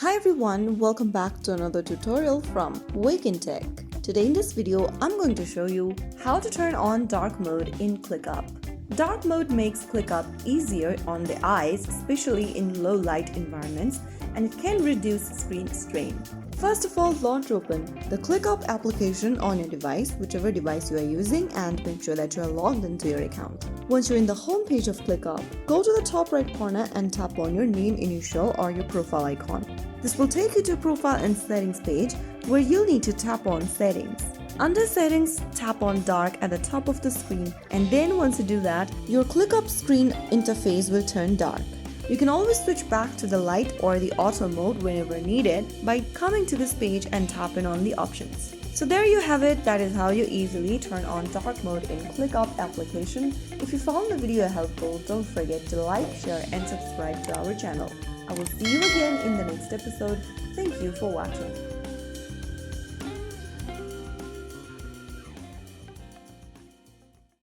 Hi everyone, welcome back to another tutorial from Wake&Tech. Today in this video, I'm going to show you how to turn on dark mode in ClickUp. Dark mode makes ClickUp easier on the eyes, especially in low light environments, and it can reduce screen strain. First of all, launch open the ClickUp application on your device, whichever device you are using, and make sure that you are logged into your account. Once you're in the home page of ClickUp, go to the top right corner and tap on your name initial or your profile icon. This will take you to Profile and Settings page where you'll need to tap on Settings. Under Settings, tap on Dark at the top of the screen, and then once you do that, your ClickUp screen interface will turn dark. You can always switch back to the light or the auto mode whenever needed by coming to this page and tapping on the options. So there you have it, that is how you easily turn on dark mode in ClickUp application. If you found the video helpful, don't forget to like, share and subscribe to our channel. I will see you again in the next episode. Thank you for watching.